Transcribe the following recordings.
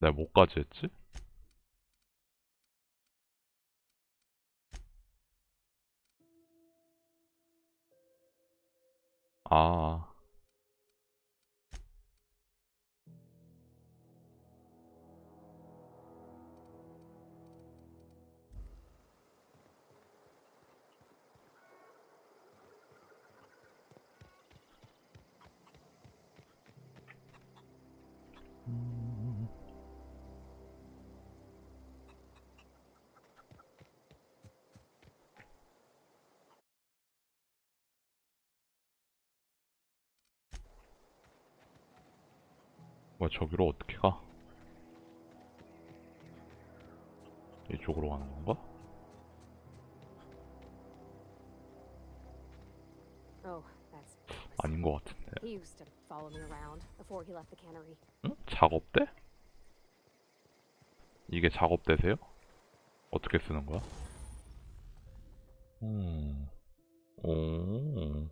내가 뭐까지 했지? 아, 뭐야, 저기로 어떻게 가? 이쪽으로 가는 건가? Oh, that's 아닌 것 같은데. he used to follow me around before he left the cannery. 응? 작업대? 이게 작업대세요? 어떻게 쓰는 거야? 음, 오,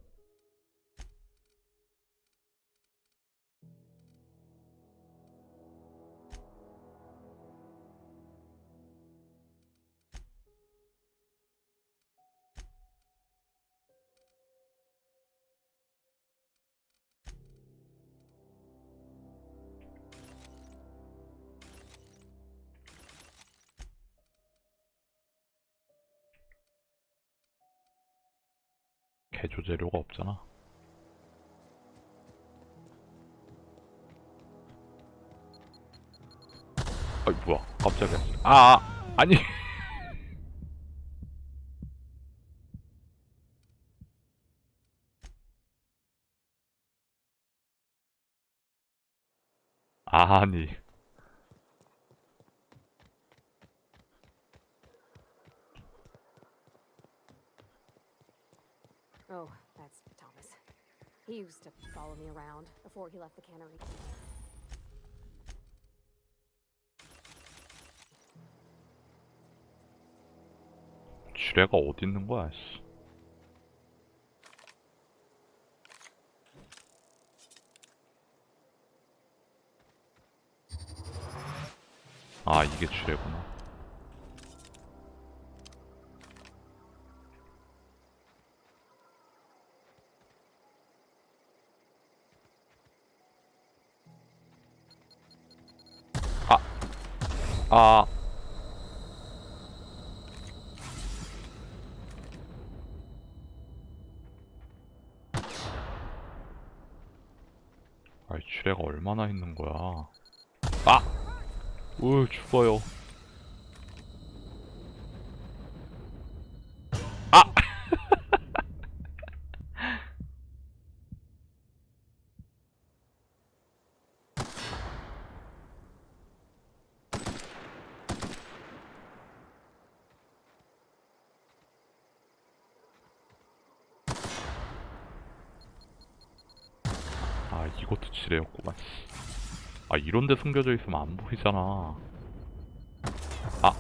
개조 재료가 없잖아. 아이, 뭐야, 깜짝이야. 아니. 아니. Oh, that's Thomas. He used to follow me around before he left the cannery. 쥐레가 어디 있는 거야, 씨. 아, 이게 쥐레구나. 아, 아. 아이, 쥐레가 얼마나 있는 거야. 아! 죽어요. 아! 아, 이것도 지뢰였구만. 아, 이런데 숨겨져 있으면 안 보이잖아. 아,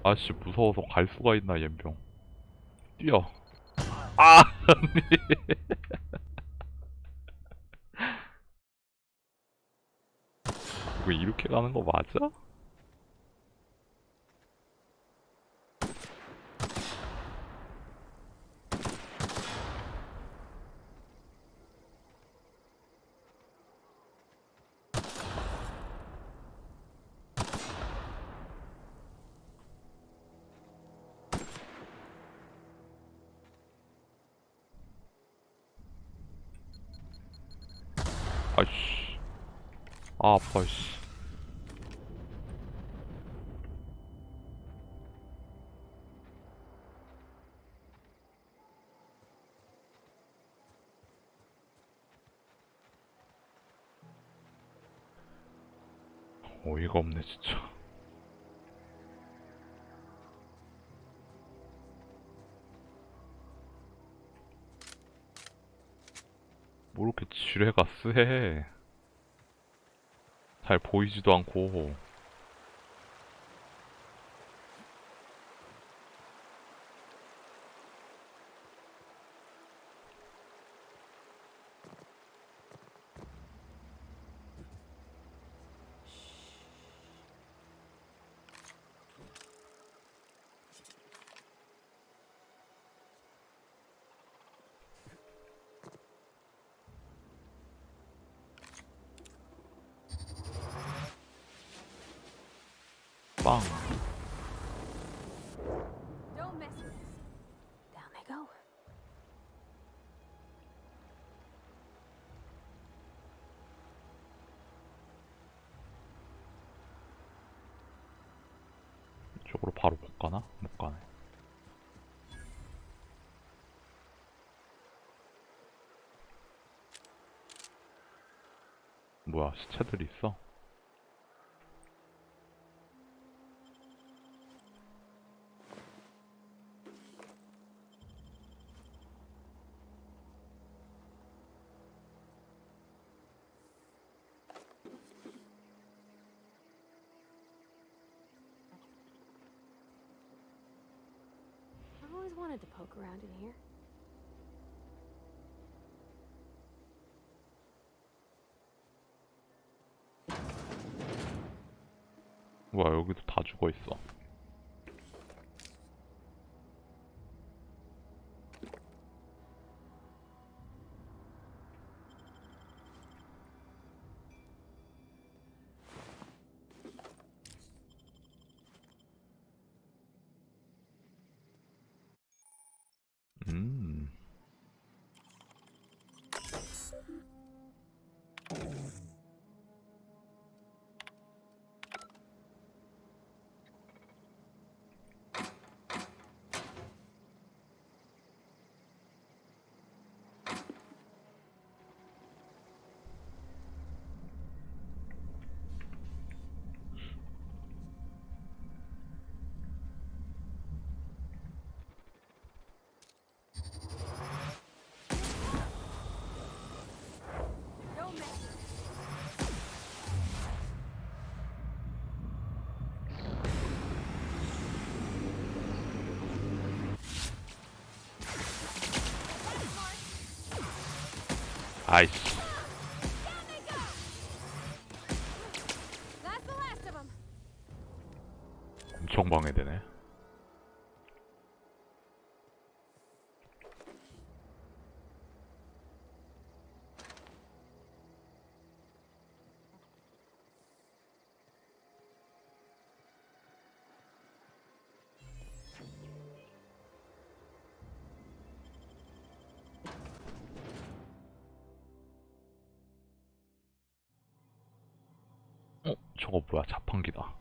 아씨, 무서워서 갈 수가 있나, 옌병. 뛰어. 아! 이거 이렇게 가는 거 맞아? 아이씨. 아, 아파, 씨. 어이가 없네, 진짜. 뭐 이렇게 지뢰가 쎄. 잘 보이지도 않고. 빵. Don't mess with this. Down they go. 이쪽으로 바로 못 가나? 못 가네. 뭐야, 시체들이 있어? I've always wanted to poke around in here. 뭐야, 여기도 다 죽어 있어. 음. Don't mess with this. 아이씨. Down they go. That's the last of them. 엄청 방해되네. 저거 뭐야, 자판기다.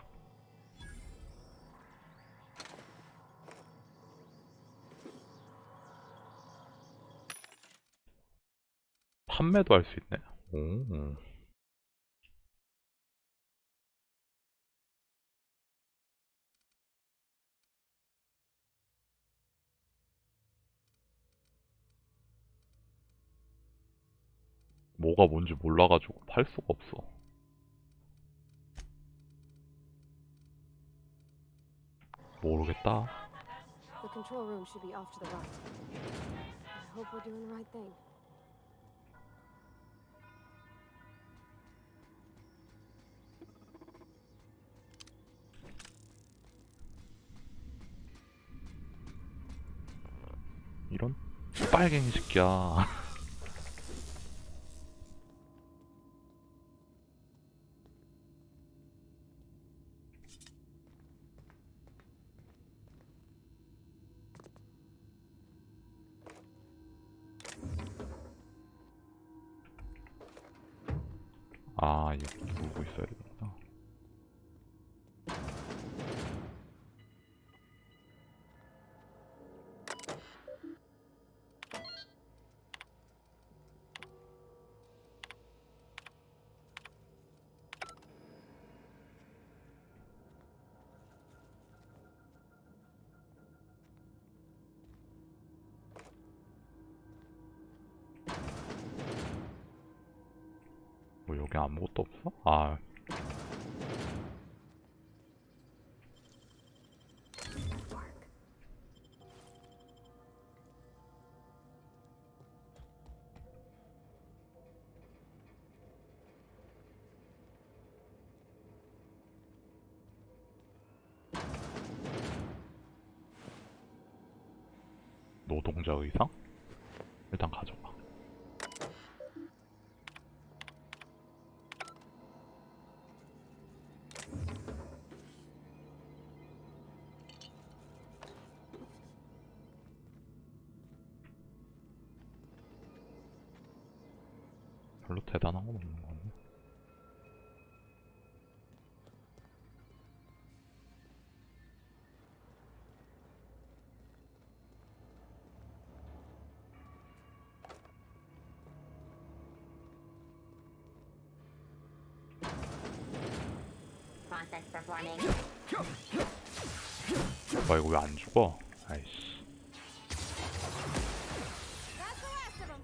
판매도 할 수 있네. 오. 뭐가 뭔지 몰라가지고 팔 수가 없어. 모르겠다. The control room should be off to the right. I hope we're doing the right thing. 이런 빨갱이 새끼야. 아, 이거 누르고 있어야 되구나. 뭐 여기 아무것도 없어? 아, Dark. 노동자 의상? 일단 가져가. 별로 대단한 건 없는 거네. Process performing. 와 이거 왜 안 죽어? 아이씨. That's the last of them.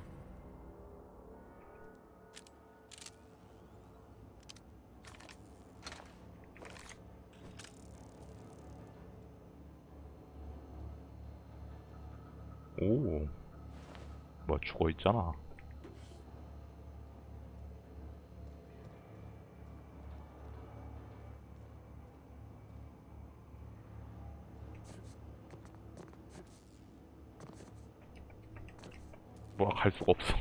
오. 뭐 죽어 있잖아. 뭐야 갈 수가 없어.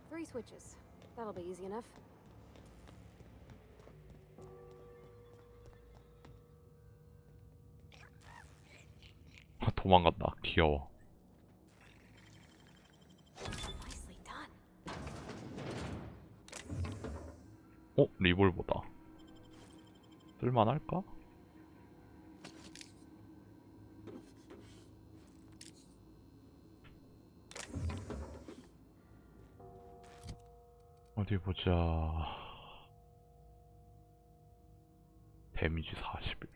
Three switches. That'll be easy enough. 도망간다. 귀여워. Nicely done. 리볼보다. 쓸만할까? 어디 보자. 데미지 41.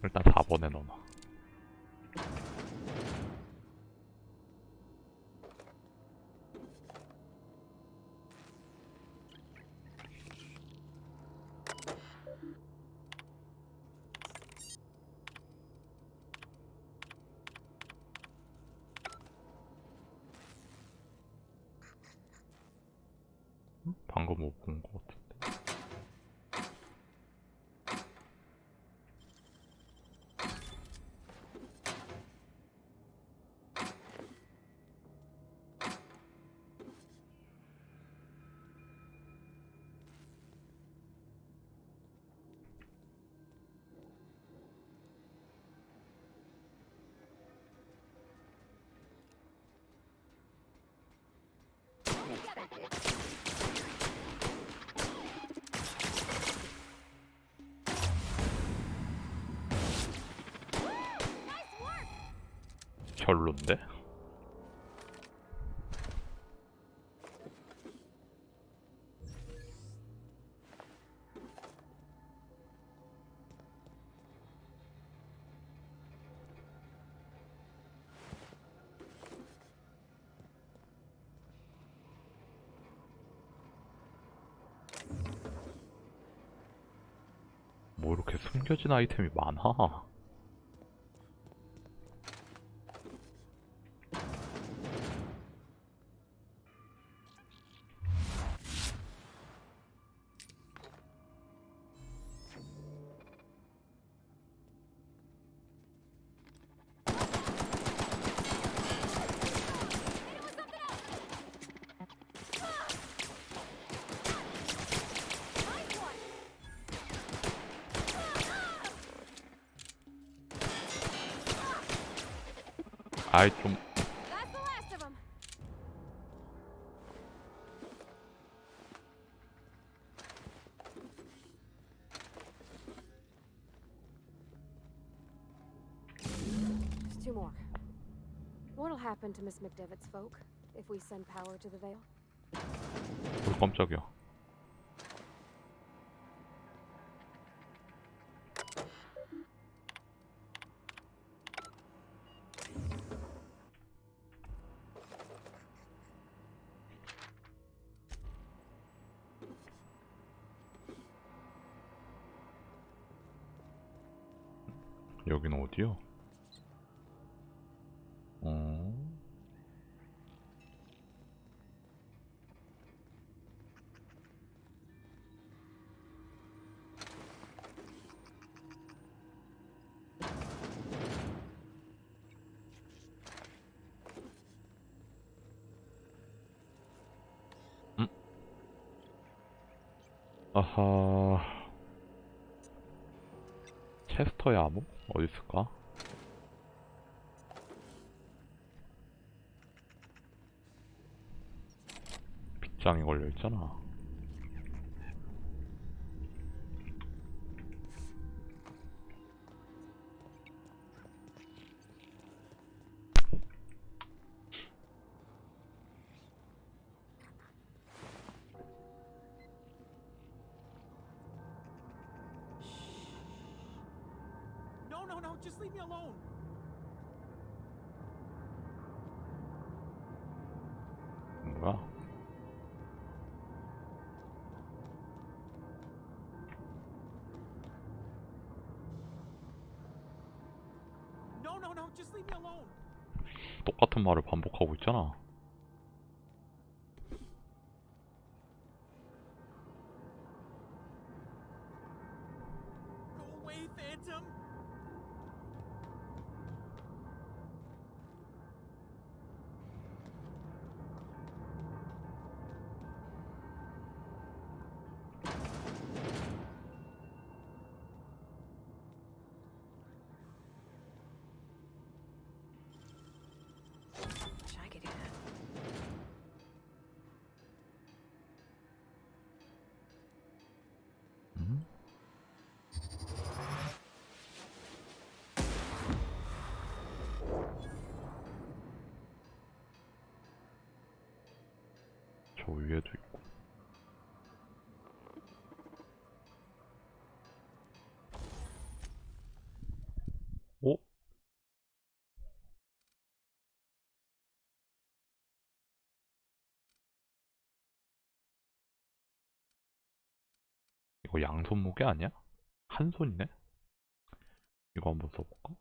일단 4번에 넣어놔. 방금 못 본 것 같은데. 별론데? 뭐 이렇게 숨겨진 아이템이 많아. 아이 좀 That's the last of them. There's two more. What'll happen to Miss McDevitt's folk if we send power to the Vale? 깜짝이야. 여긴 어디요? 어? 아하. 체스터의 암호? 어디 있을까? 빗장이 걸려 있잖아. No, just leave me alone. 뭐야? No, just leave me alone. 똑같은 말을 반복하고 있잖아. Go away, Phantom. Wish I could do that. 음? 저 위에도 있고. 오? 이거 양손 무게 아니야? 한 손이네? 이거 한번 써볼까?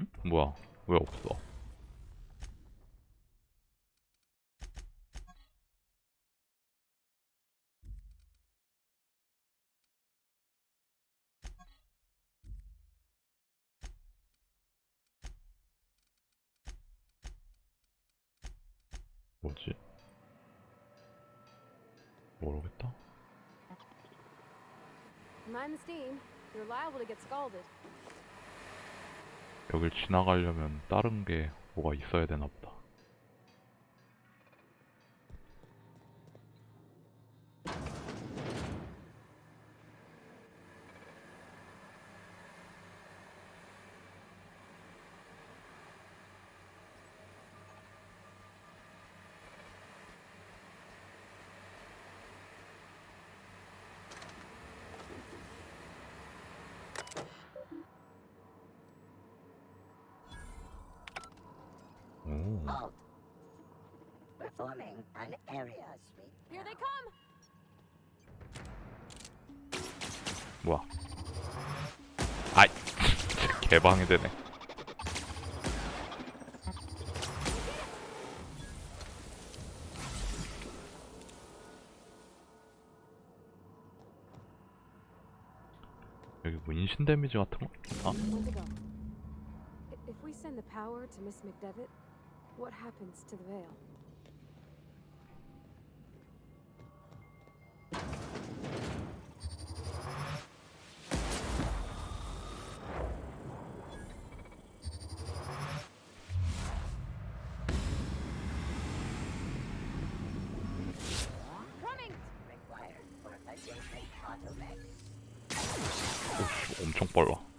응? 뭐야? 왜 없어? 뭐지? 모르겠다. Mind the steam. You're liable to get scalded. 여길 지나가려면 다른 게 뭐가 있어야 되나 보다. 오, Halt. Performing an area sweep. Here they come! 뭐야? 아이, 개방이 되네. 여기 뭐 인신 데미지 같은 거? 아, Where'd they go? If we send the power to Miss McDevitt, what happens to the veil? Coming! Required for adjacent automech. 오씨, 엄청 빨라.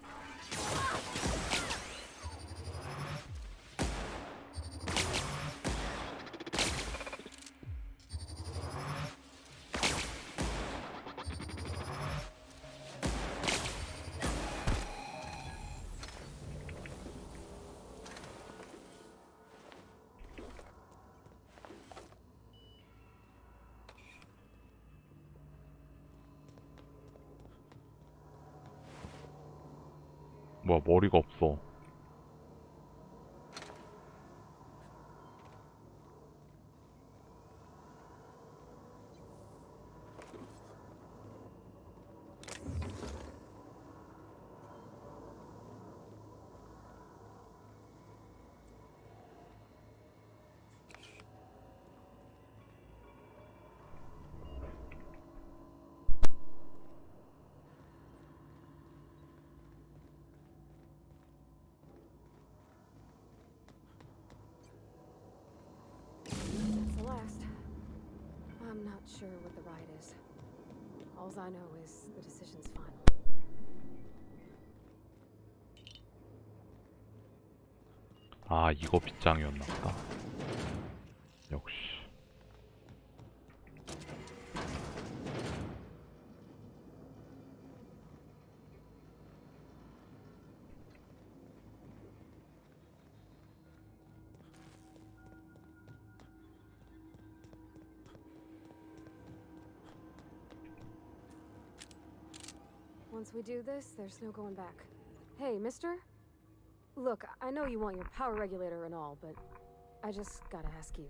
뭐야, 머리가 없어. That's the last. I'm not sure what the ride is. All I know is the decision's final. 아, 이거 빗장이었나 보다. 역시. Once we do this, there's no going back. Hey, mister? Look, I know you want your power regulator and all, but I just gotta ask you.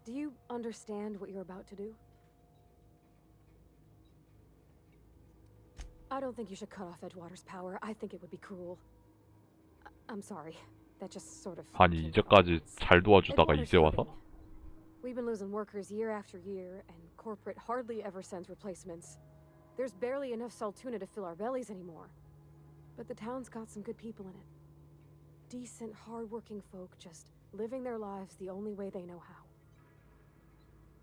Do you understand what you're about to do? I don't think you should cut off Edgewater's power. I think it would be cruel. I'm sorry. That just sort of... 아니, 이제까지 잘 도와주다가 Edgewater's 이제 와서? hurting. We've been losing workers year after year, and corporate hardly ever sends replacements. There's barely enough saltuna to fill our bellies anymore. But the town's got some good people in it. Decent, hard-working folk just living their lives the only way they know how.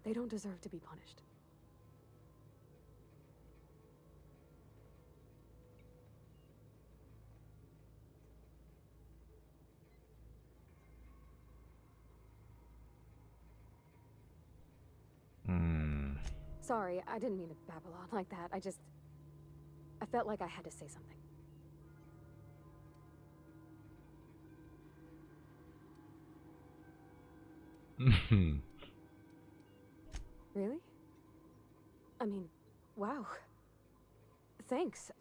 They don't deserve to be punished. Sorry, I didn't mean to babble on like that. I felt like I had to say something. Really? I mean, wow. Thanks.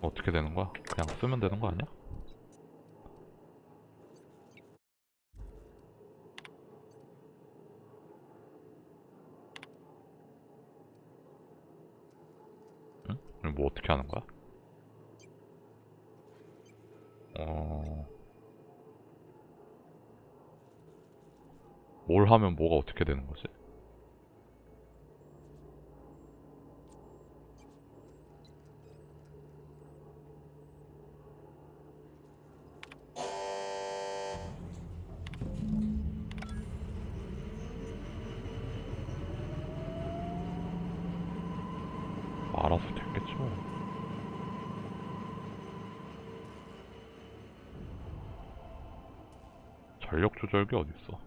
어떻게 되는 거야? 그냥 쓰면 되는 거 아니야? 응? 이거 뭐 어떻게 하는 거야? 뭘 하면 뭐가 어떻게 되는 거지? 알아서 됐겠죠. 전력 조절기 어딨어?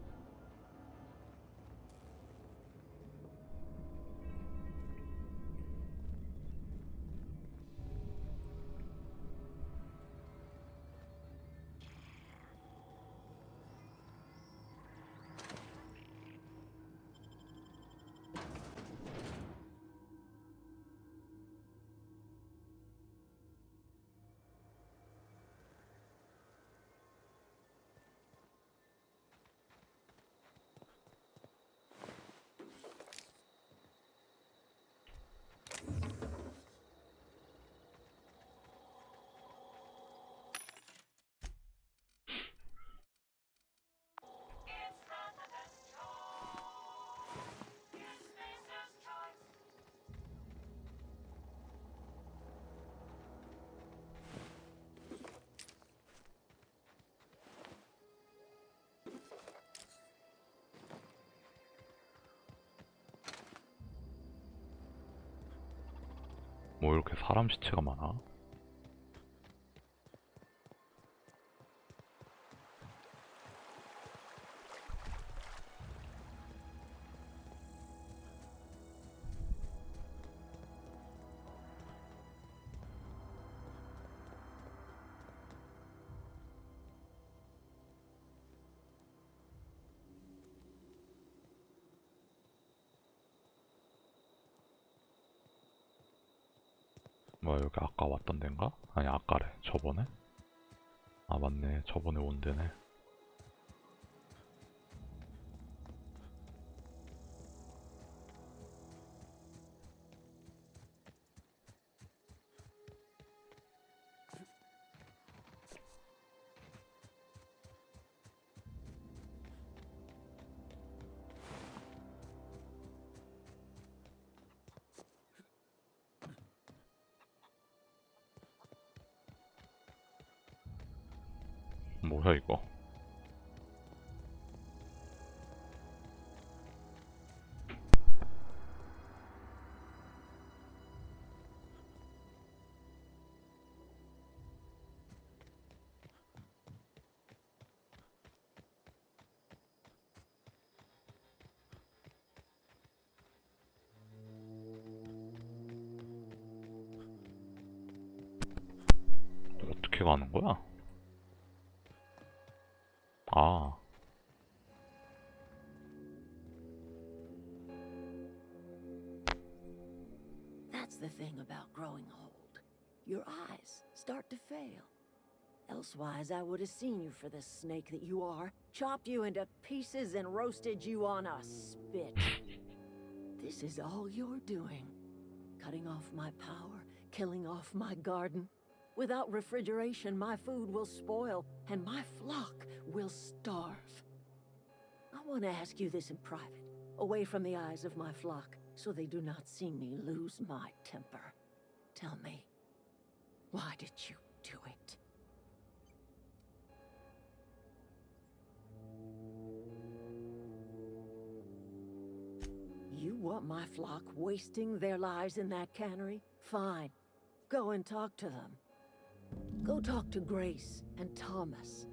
뭐 이렇게 사람 시체가 많아? 뭐야 여기 아까 왔던 데인가? 아니 아까래 저번에? 아 맞네 저번에 온 데네. 뭐야 이거? 어떻게 가는 거야? 아, That's the thing about growing old. Your eyes start to fail. Elsewise, I would have seen you for the snake that you are, chopped you into pieces and roasted you on a spit. This is all you're doing. Cutting off my power, killing off my garden. Without refrigeration, my food will spoil, and my flock will starve. I want to ask you this in private, away from the eyes of my flock, so they do not see me lose my temper. Tell me, why did you do it? You want my flock wasting their lives in that cannery? Fine. Go and talk to them. Go talk to Grace and Thomas.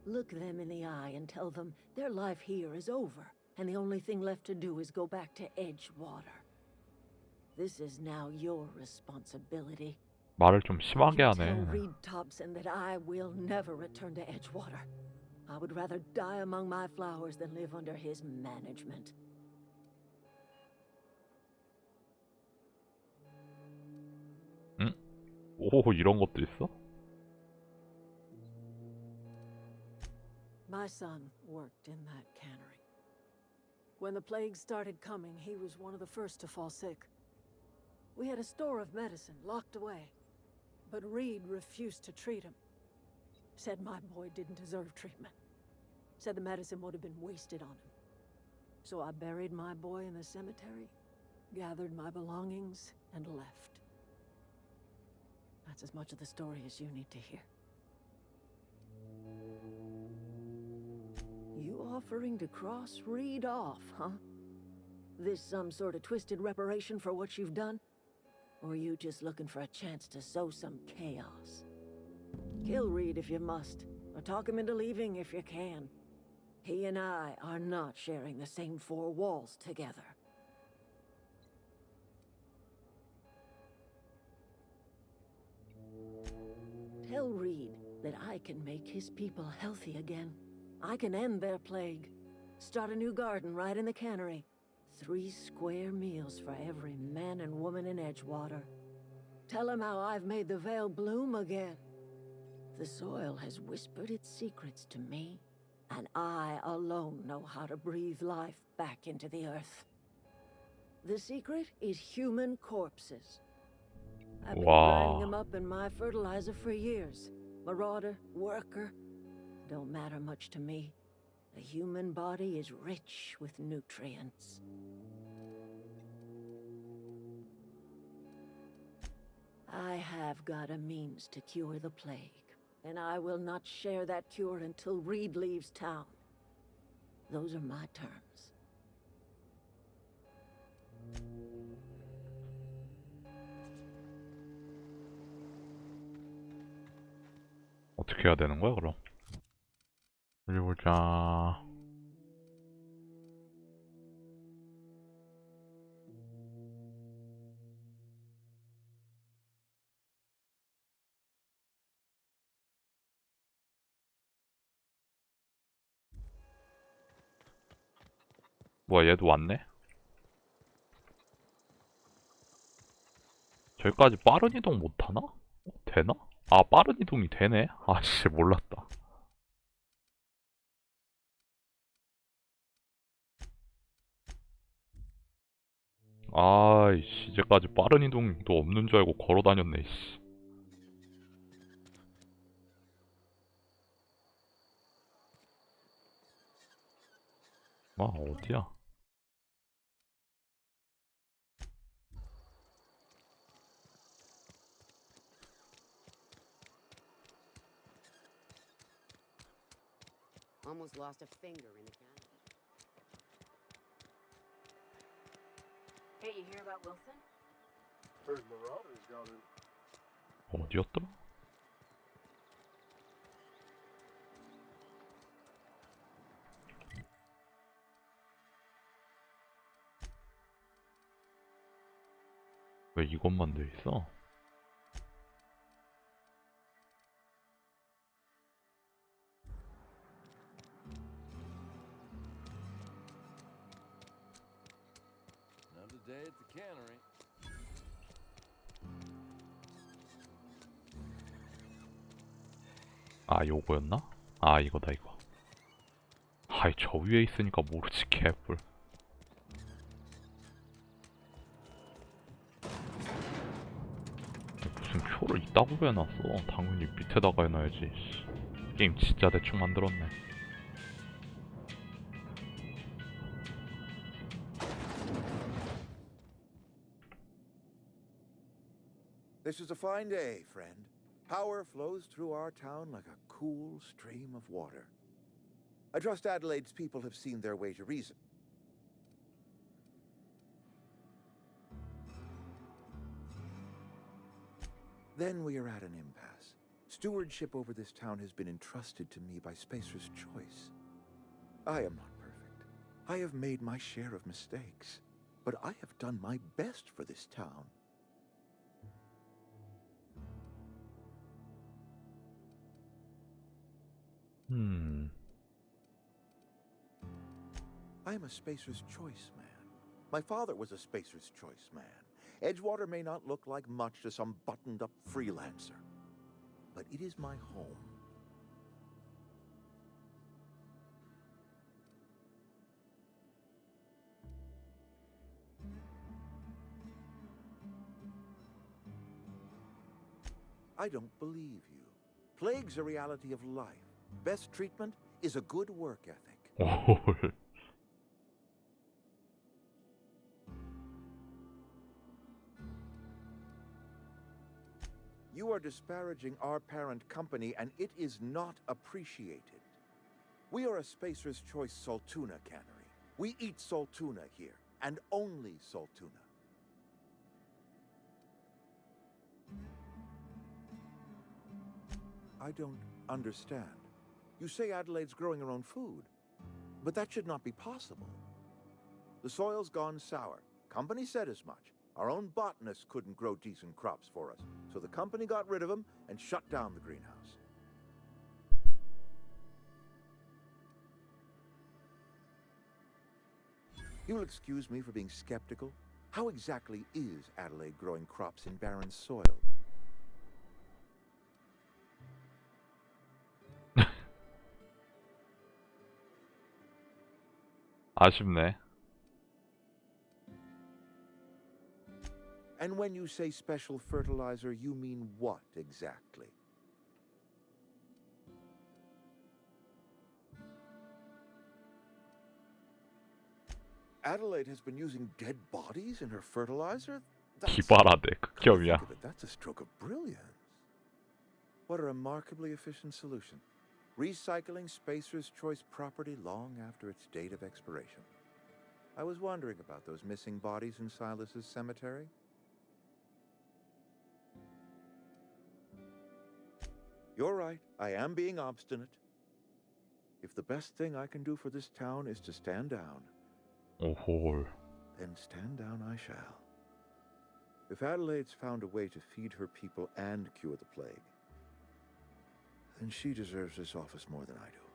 Look them in the eye and tell them their life here is over, and the only thing left to do is go back to Edgewater. This is now your responsibility. 말을 좀 심하게 You 하네. tell Reed Thompson that I will never return to Edgewater. I would rather die among my flowers than live under his management. 응? 오 이런 것도 있어? My son worked in that cannery. When the plague started coming, he was one of the first to fall sick. We had a store of medicine locked away, but Reed refused to treat him. Said my boy didn't deserve treatment. Said the medicine would have been wasted on him. So I buried my boy in the cemetery, gathered my belongings, and left. That's as much of the story as you need to hear. You offering to cross Reed off, huh? This some sort of twisted reparation for what you've done? Or are you just looking for a chance to sow some chaos? Kill Reed if you must, or talk him into leaving if you can. He and I are not sharing the same four walls together. Tell Reed that I can make his people healthy again. I can end their plague. Start a new garden right in the cannery. 3 square meals for every man and woman in Edgewater. Tell him how I've made the Vale bloom again. The soil has whispered its secrets to me, and I alone know how to breathe life back into the earth. The secret is human corpses. I've been grinding them up in my fertilizer for years. Marauder, worker, don't matter much to me. The human body is rich with nutrients. I have got a means to cure the plague, and I will not share that cure until Reed leaves town. Those are my terms. 어떻게 해야 되는 거야 그럼? 어디 보자. 뭐야 얘도 왔네? 저기까지 빠른 이동 못하나? 되나? 아, 빠른 이동이 되네? 아씨, 몰랐다. 아이씨, 이제까지 빠른 이동도 없는 줄 알고 걸어 다녔네, 씨. 아, 어디야? Almost lost a finger in the cannon. Hey, you hear about Wilson? Heard Marauders got in. 어디였더라? 왜 이것만 돼 있어? Another day at the cannery. 아, 요거였나? 아, 이거다, 이거. 아이, 저 위에 있으니까 모르지, 개뿔. 무슨 표를 이따구로 해놨어. 당연히 밑에다가 해놔야지. 씨. 게임 진짜 대충 만들었네. This is a fine day, friend. Power flows through our town like a cool stream of water. I trust Adelaide's people have seen their way to reason. Then we are at an impasse. Stewardship over this town has been entrusted to me by Spacer's choice. I am not perfect. I have made my share of mistakes. But I have done my best for this town. I am a Spacer's Choice man. My father was a Spacer's Choice man. Edgewater may not look like much to some buttoned-up freelancer, but it is my home. I don't believe you. Plague's a reality of life. Best treatment is a good work ethic. 올. You are disparaging our parent company, and it is not appreciated. We are a Spacer's Choice Saltuna cannery. We eat Saltuna here, and only Saltuna. I don't understand. You say Adelaide's growing her own food, but that should not be possible. The soil's gone sour. Company said as much. Our own botanists couldn't grow decent crops for us, so the company got rid of them and shut down the greenhouse. You'll excuse me for being skeptical. How exactly is Adelaide growing crops in barren soil? 아쉽네. And when you say special fertilizer, you mean what exactly? Adelaide has been using dead bodies in her fertilizer? 기발하대. Come to 극혐이야. think of it, that's a stroke of brilliance. What a remarkably efficient solution. Recycling Spacer's Choice property long after its date of expiration. I was wondering about those missing bodies in Silas's cemetery. You're right, I am being obstinate. If the best thing I can do for this town is to stand down, 오홀. then stand down I shall. If Adelaide's found a way to feed her people and cure the plague, then she deserves this office more than I do.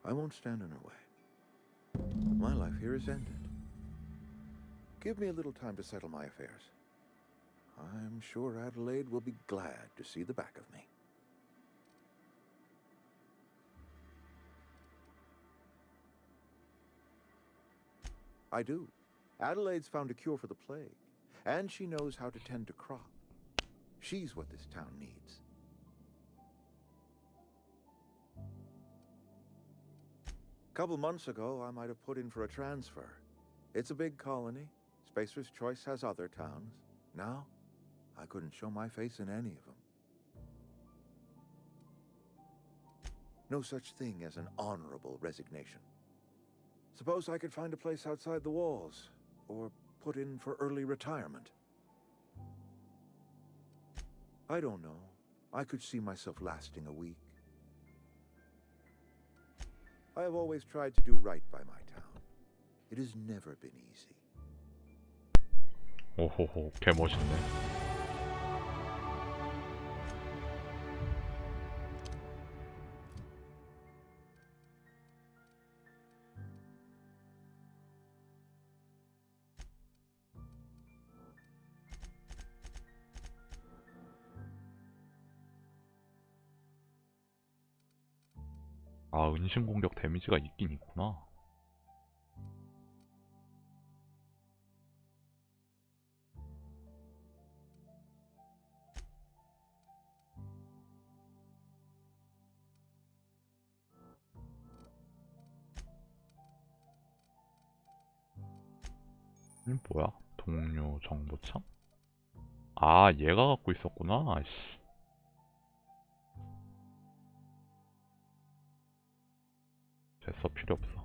I won't stand in her way. My life here is ended. Give me a little time to settle my affairs. I'm sure Adelaide will be glad to see the back of me. I do. Adelaide's found a cure for the plague, and she knows how to tend to crop. She's what this town needs. A couple months ago, I might have put in for a transfer. It's a big colony. Spacer's Choice has other towns. Now, I couldn't show my face in any of them. No such thing as an honorable resignation. Suppose I could find a place outside the walls, or put in for early retirement. I don't know. I could see myself lasting a week. I have always tried to do right by my town. It has never been easy. 오호호, 개 멋있네. 아, 은신 공격 데미지가 있긴 있구나. 이 뭐야? 동료 정보창? 아, 얘가 갖고 있었구나. 아이씨. 됐어, 필요 없어.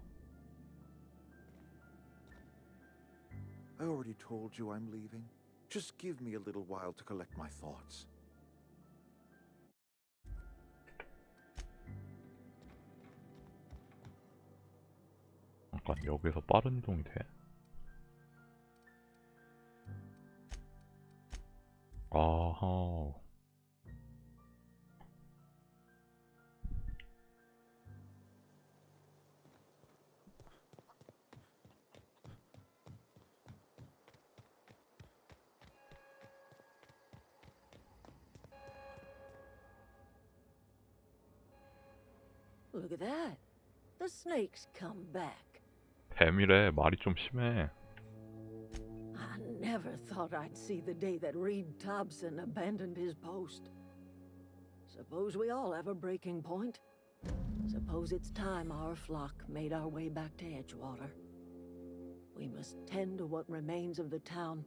I already told you I'm leaving. Just give me a little while to collect my thoughts. 잠깐, 여기서 빠른 이동이 돼? 아하. Look at that. The snake's come back. 뱀이래. 말이 좀 심해. I never thought I'd see the day that Reed Thompson abandoned his post. Suppose we all have a breaking point. Suppose it's time our flock made our way back to Edgewater. We must tend to what remains of the town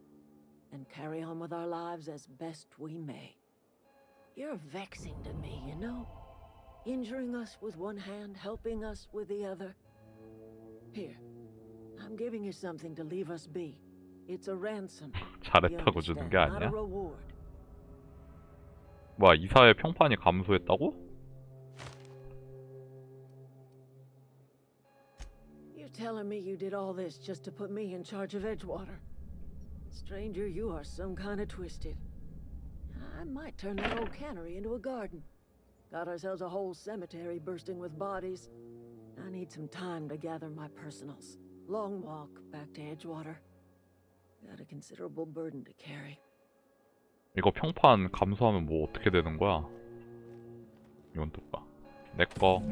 and carry on with our lives as best we may. You're vexing to me, you know? Injuring us with one hand, helping us with the other. Here, I'm giving you something to leave us be. It's a ransom. 잘했다고 주는 게 Not a 아니야? reward. 뭐야, 이사의 평판이 감소했다고? You're telling me you did all this just to put me in charge of Edgewater? Stranger, you are some kind of twisted. I might turn that old cannery into a garden. Got ourselves a whole cemetery bursting with bodies. I need some time to gather my personals. Long walk back to Edgewater. Got a considerable burden to carry. 이거 평판 감소하면 뭐 어떻게 되는 거야? 이건 또 봐. 내 거.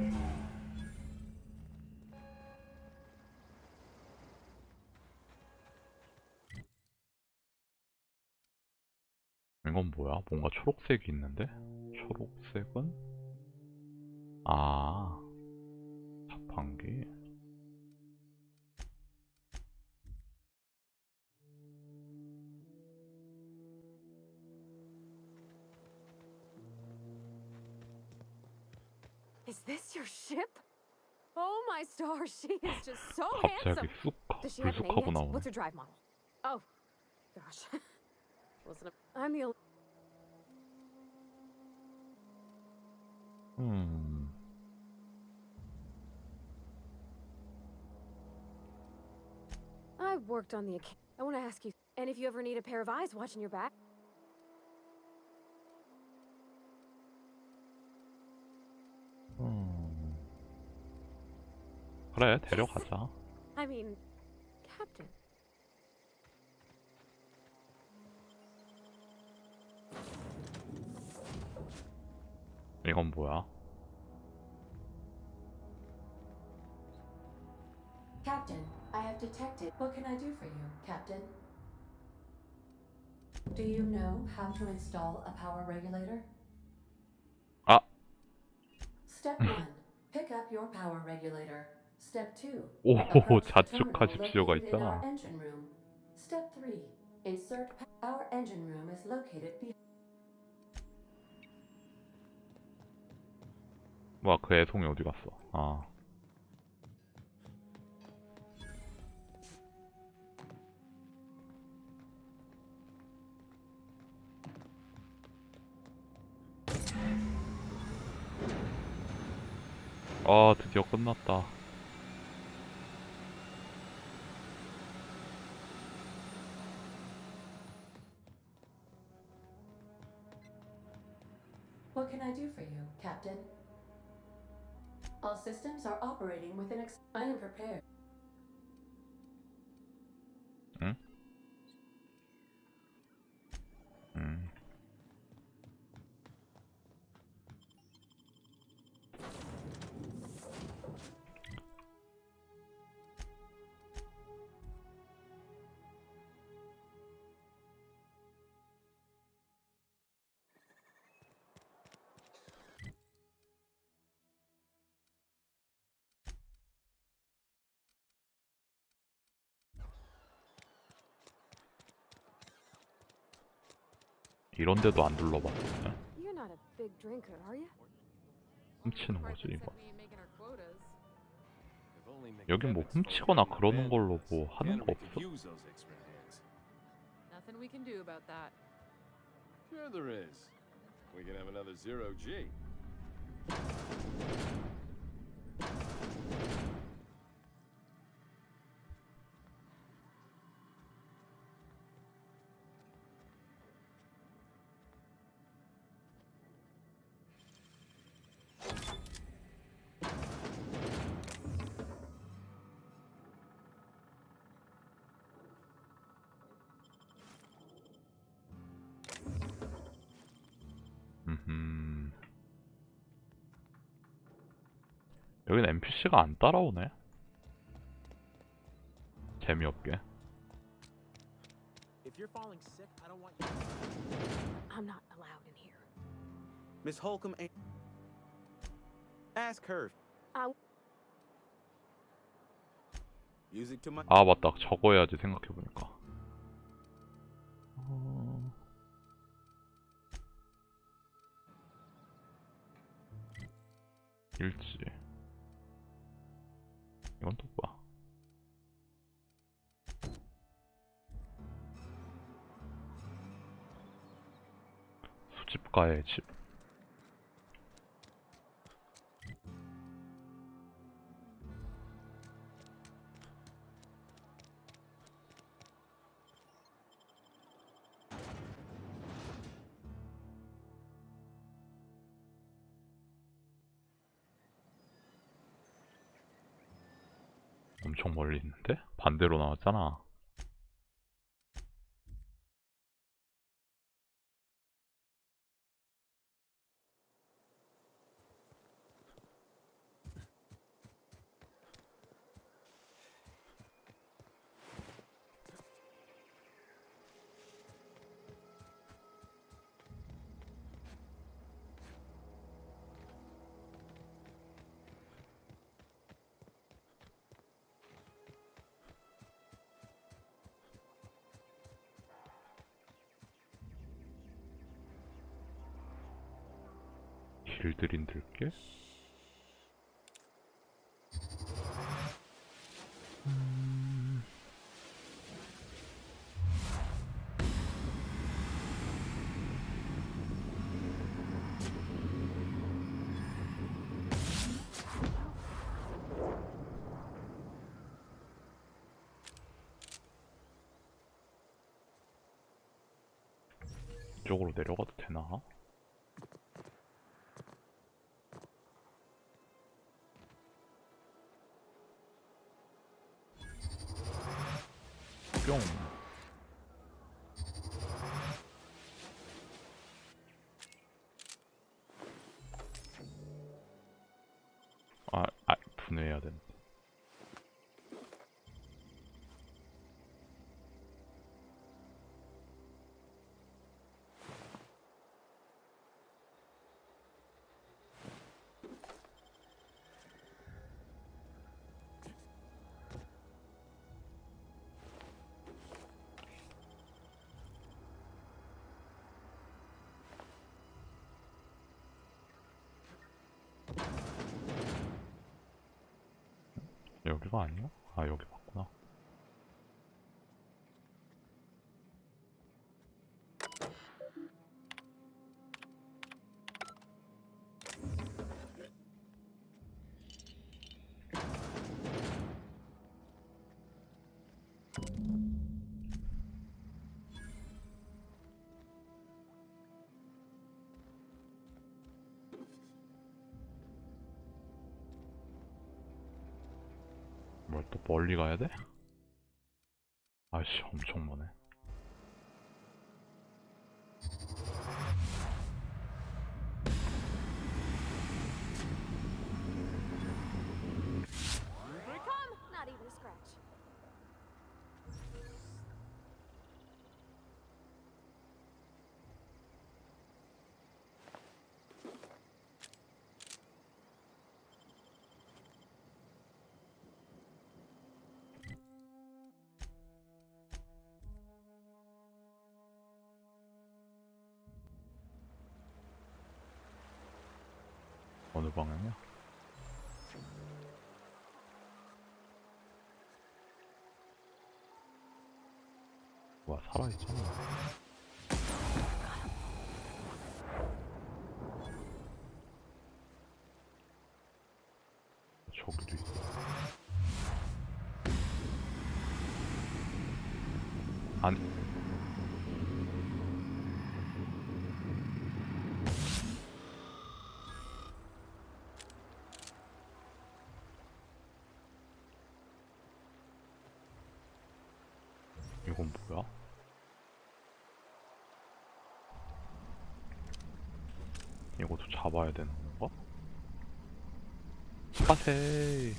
이건 뭐야? 뭔가 초록색이 있는데? 초록색은? 아, 자판기. Is this your ship? Oh my stars, she is just so 갑자기 handsome. 쑥 Does she have a name 불쑥하고 yet? 나오네. What's her drive model? Oh, gosh. Listen, I'm the only... I worked on the account. I want to ask you, and if you ever need a pair of eyes watching your back. 그래, 데려가자. I mean, Captain. 이건 뭐야? Captain, I have detected. What can I do for you, Captain? Do you know how to install a power regulator? 아! Step 1. Pick up your power regulator. Step 2. 오, Approach the 자축하십시오가 terminal located in our 있다. engine room. Step 3. Insert our engine room is located behind. 뭐야, 그 애송이 어디 갔어? 아. 아, 드디어 끝났다. What can I do for you, Captain? All systems are operating within. I am prepared. 응? 응. 이런데도 안 둘러봤었네. You're not a big drinker, are you? 훔치는 거지 이거. If only 여긴 뭐 McDevitt's 훔치거나 phone 그러는 걸로 abandoned 뭐 us. 하는 거 Cannery 없어? could use those extra hands. Nothing we can do about that. Sure there is. We can have another zero G. 여긴 NPC가 안 따라오네. 재미없게. If you're falling sick, I don't want you. I'm not allowed in here. Miss Holcomb ain't. Ask her. Music to my. 아 맞다, 적어야지 생각해보니까. 일지. 이건 또 뭐야? 수집가의 집. 엄청 멀리 있는데? 반대로 나왔잖아. 길들인 들길? 이쪽으로 내려가도 되나? 뿅. 여기가 아니야? 아 여기 맞구나. 뭘 또 멀리 가야 돼? 아이씨 엄청 머네. Here it come! Not even a scratch. 어느 방향이야? 와 살아있잖아. 저기도 있어. 아니 이건 뭐야? 이것도 잡아야 되는 건가? 빠세.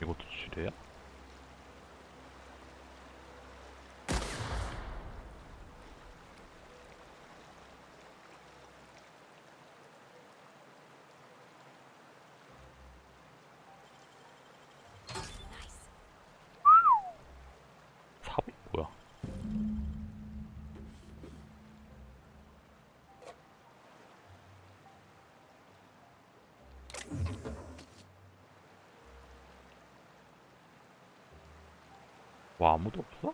이것도 지뢰야? 삽이 뭐야? 와 아무도 없어?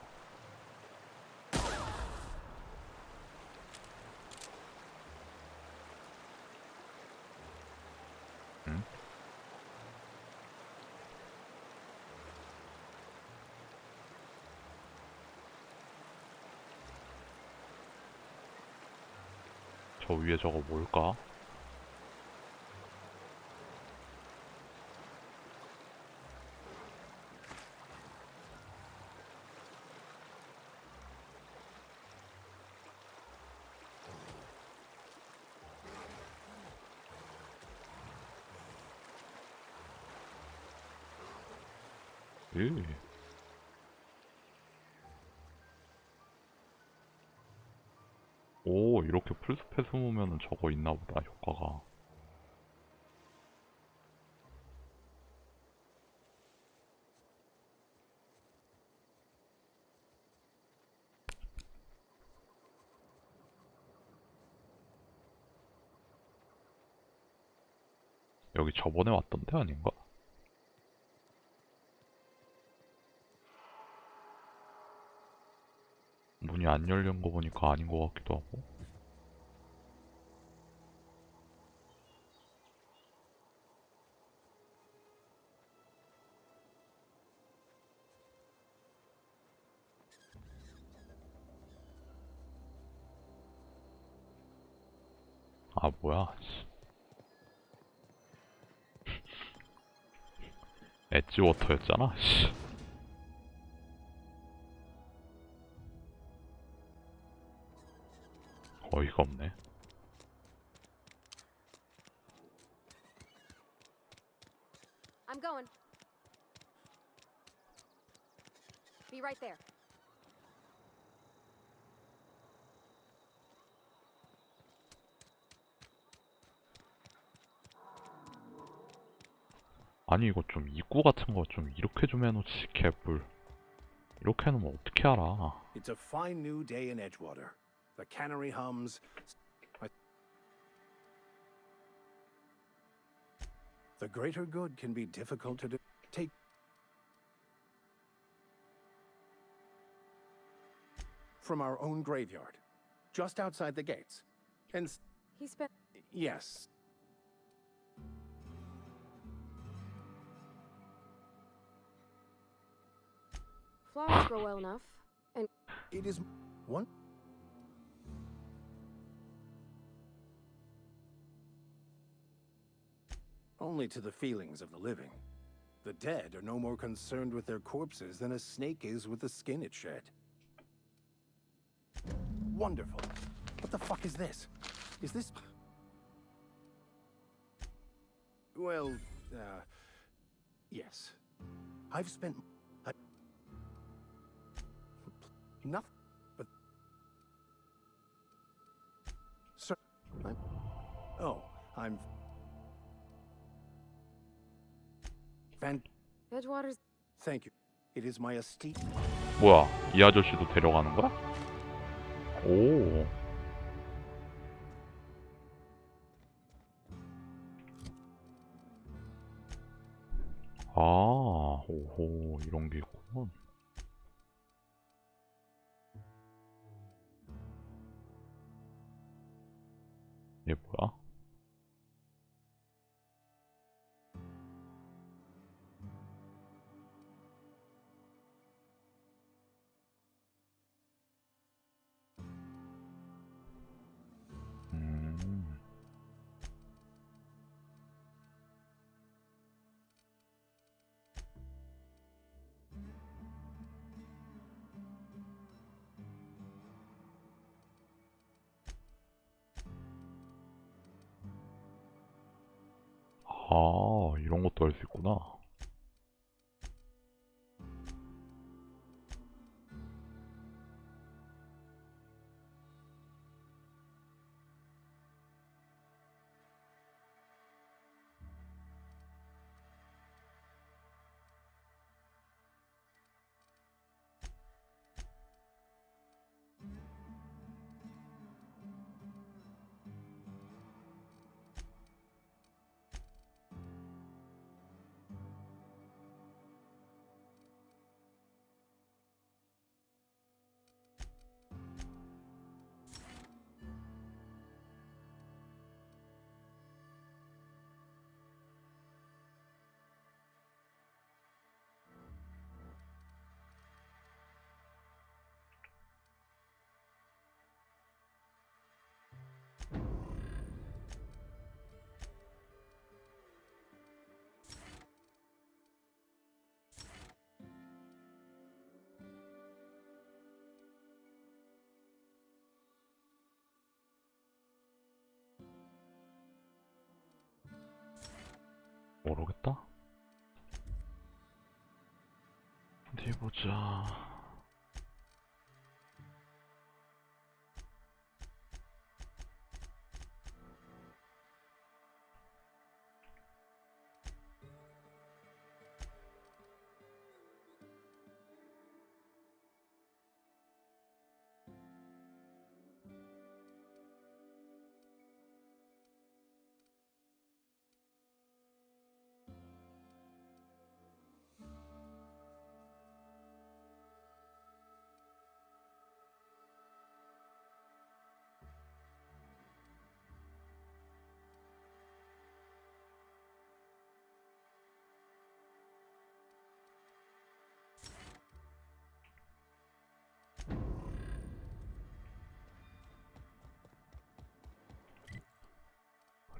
응? 저 위에 저거 뭘까? 예. 오, 이렇게 풀숲에 숨으면은 저거 있나보다, 효과가. 여기 저번에 왔던 데 아닌가? 문이 안 열린 거 보니까 아닌 것 같기도 하고. 아, 뭐야, 씨. 엣지워터였잖아, 씨. 어이가 없네. I'm going. Be right there. 아니 이거 좀 입구 같은 거 좀 이렇게 좀 해놓지 개뿔. 이렇게 해놓으면 어떻게 알아? It's a fine new day in Edgewater. The cannery hums. The greater good can be difficult to take. From our own graveyard, just outside the gates. And He spent. yes, Flowers grow well enough. And it is one. Only to the feelings of the living. The dead are no more concerned with their corpses than a snake is with the skin it shed. Wonderful. What the fuck is this? Is this... Well, yes. I've spent... Nothing but... Sir... I'm... Edgewater's. Thank you. It is my esteem. 뭐야? 이 아저씨도 데려가는 거야? 오. 아, 오호, 이런 게 있구먼. 얘 뭐야? 아, 이런 것도 할 수 있구나. 모르겠다. 어디 보자.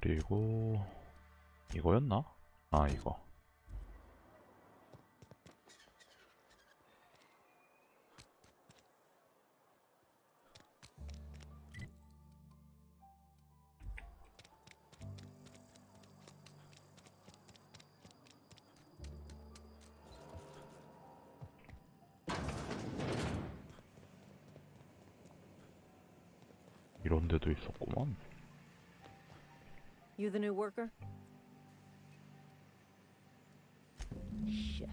그리고 이거였나? 아, 이거. 데도 있었구만. You the new worker? Shit.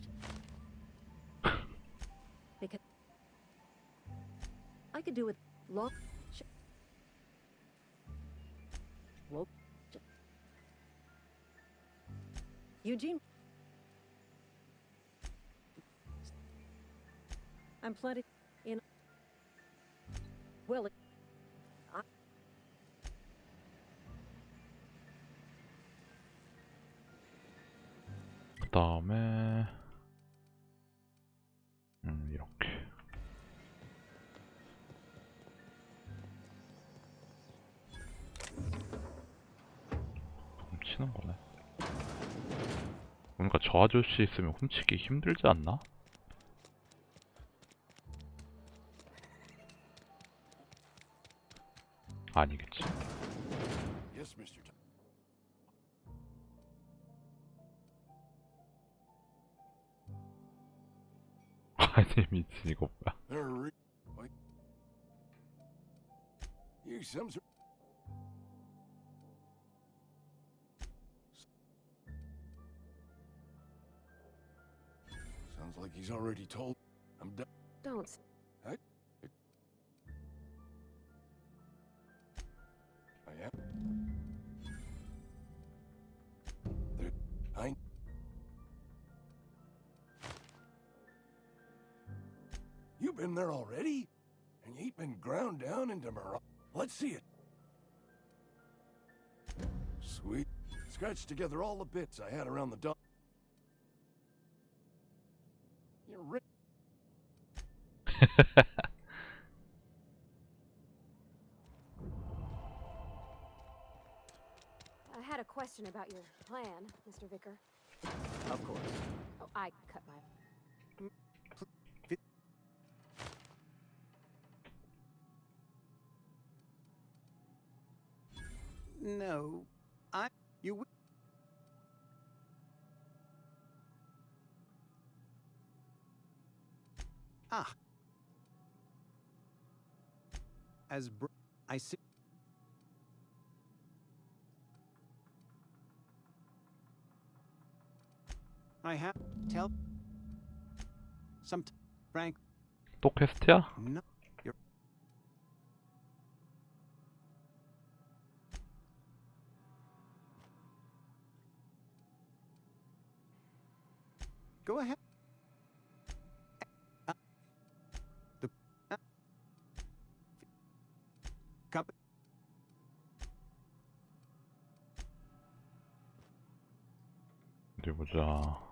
Because I could do with long. Whoa. Eugene. I'm plenty in. Well, 그 다음에 이렇게. 훔치는 거네. 그러니까 저 아저씨 있으면 훔치기 힘들지 않나? 아니겠지. Yes, Mr. 아니 미친 이거 뭐야? They're what? You some sort. Sounds like he's already told. I'm done. Don't. I am. I. You've been there already? And you ain't been ground down into Let's see it. Sweet. Scratched together all the bits I had around the dog. You're rich. I had a question about your plan, Mr. Vicar. Of course. Oh, I cut my. No, you. Ah. I see. I have tell some Frank. 또 퀘스트야? No, you're. Go ahead. The cup. 어디 보자.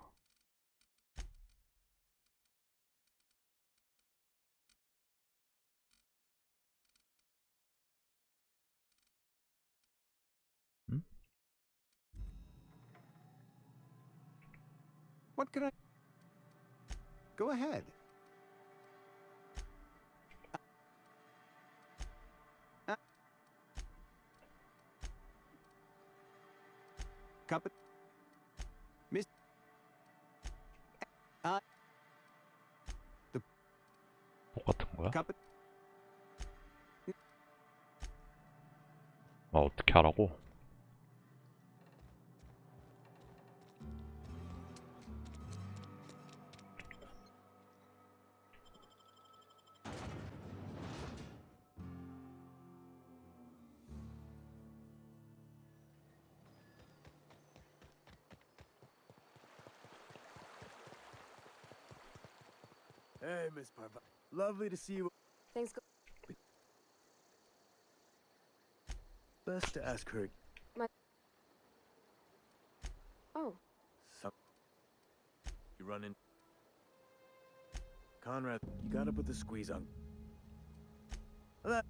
What could I? Go ahead. Cup. Miss. 똑같은 거야? Cup. 아 어떻게 하라고? Hey, Miss Parva. Lovely to see you. Things go. Best to ask her. Oh, Some. You run in. Conrad, you gotta put the squeeze on. That.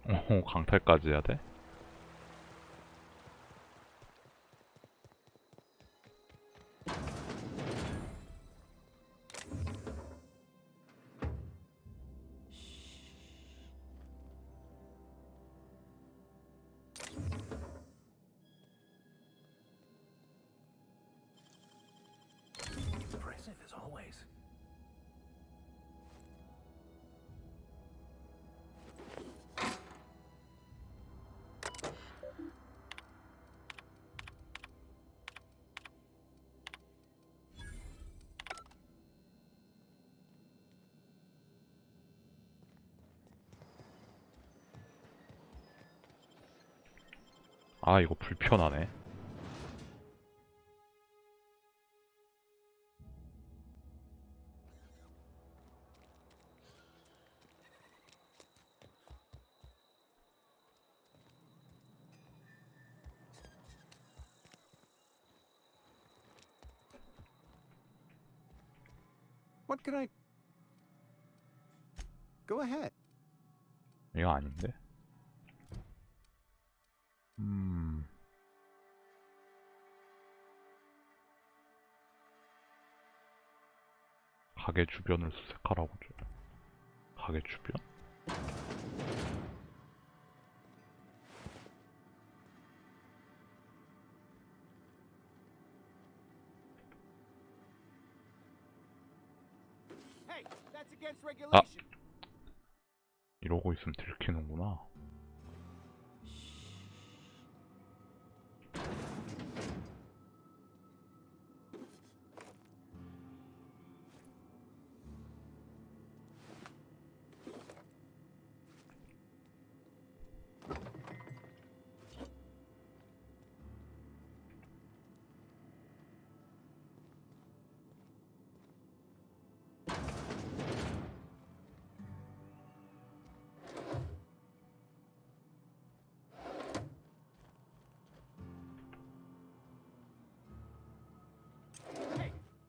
강탈까지 해야 돼? Impressive as always. 아, 이거 불편하네. What can I... Go ahead. 이거 아닌데? 가게 주변을 수색하라고 줘. 가게 주변? Hey, that's against 아! regulation. 이러고 있으면 들키는구나.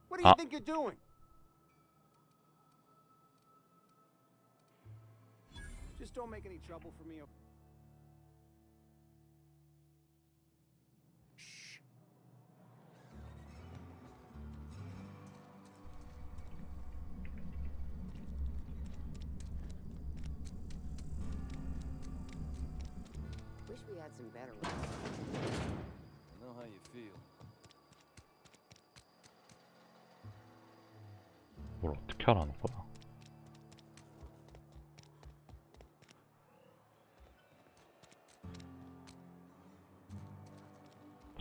What do you think you're doing? Just don't make any trouble for me. Shh. Wish we had some better ones. I know how you feel. 뭘 어떻게 하라는 거야?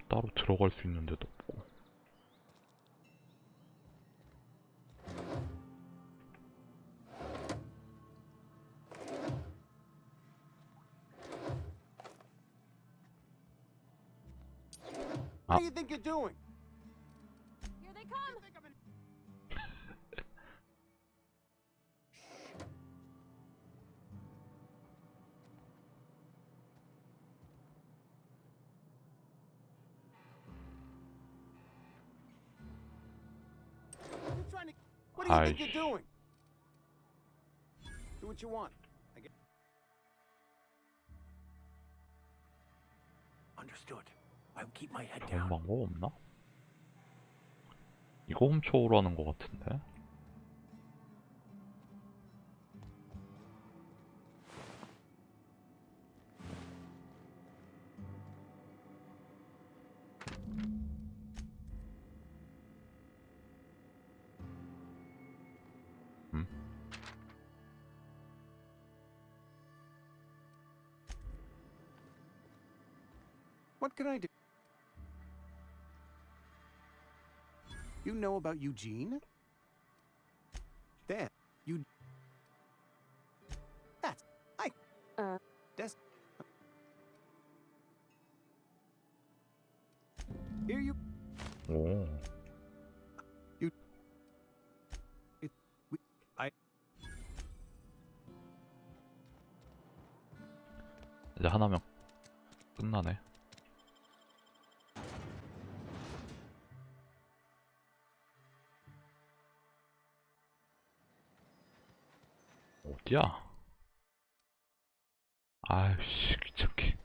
따로 들어갈 수 있는 데도 없고. What do you think you're doing? Here they come! You're trying to... What do you think you're doing? Do what you want. I guess. Understood. I'll keep my head 좋은 down. 방법 없나? 이거 훔쳐오라는 거 같은데? What can I do? You know about Eugene? Dan, you... That's... That's... Here you... 오. 이제 하나면 끝나네. 어디야? 아이씨, 귀찮게.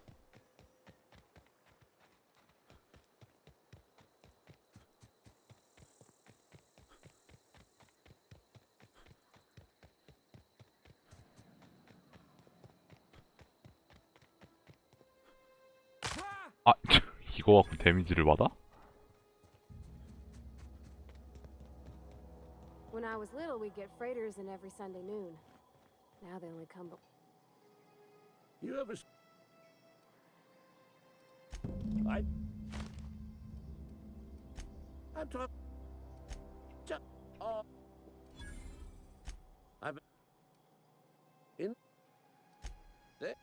아, 이거 갖고 데미지를 받아? When I was little, we'd get freighters in every Sunday noon. Now they only come... You ever... I'm talking... Just... I've been... In... The...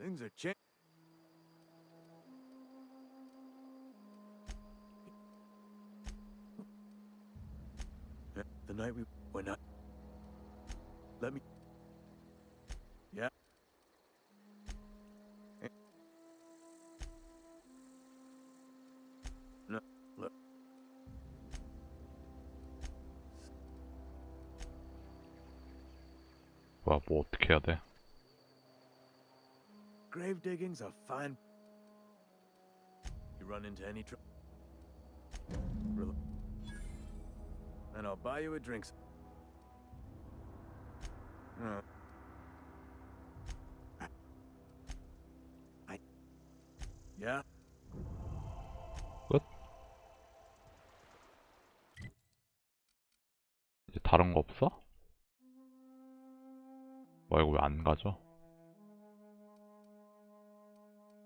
Things are changing. The night we went out. Let me. Yeah. No, look. 뭐야, 뭐 어떻게 해야 돼? Grave digging's a fine. You run into any trouble, and I'll buy you a drink. Yeah. 끝? 이제 다른 거 없어? 뭐야, 이거 왜 안 가져?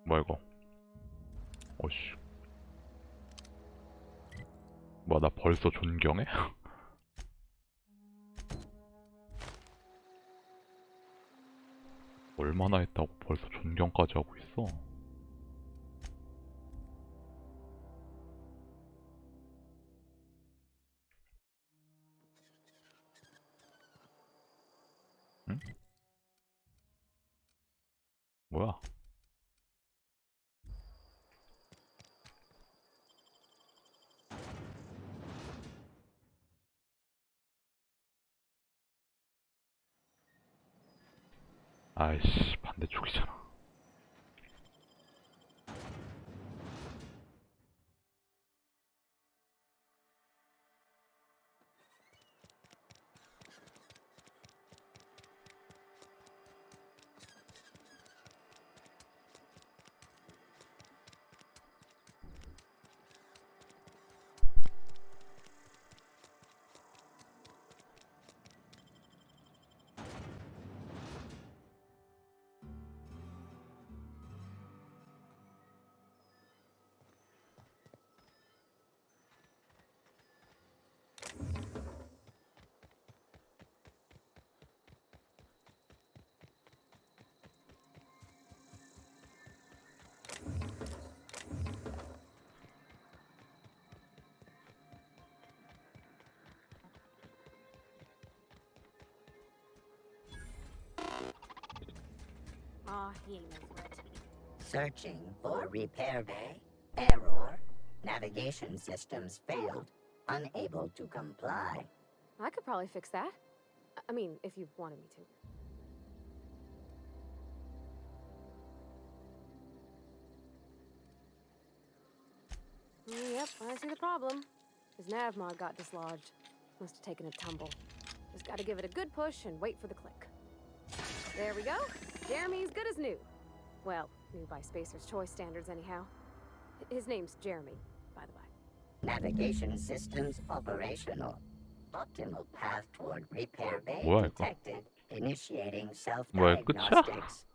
뭐야 이거? 어씨. 뭐야, 나 벌써 존경해? 얼마나 했다고 벌써 존경까지 하고 있어? 응? 뭐야? 아이씨, 반대쪽이잖아. Aw, he ain't no threat. Searching for repair bay. Error. Navigation systems failed. Unable to comply. I could probably fix that. I mean, if you wanted me to. Yep, I see the problem. His nav mod got dislodged. Must have taken a tumble. Just gotta give it a good push and wait for the click. There we go. Jeremy's good as new. Well, new by Spacer's Choice standards anyhow. His name's Jeremy, by the way. Navigation systems operational. Optimal path toward repair bay 뭐야, 이거? detected. Initiating 뭐야, 끝이야? self-diagnostics.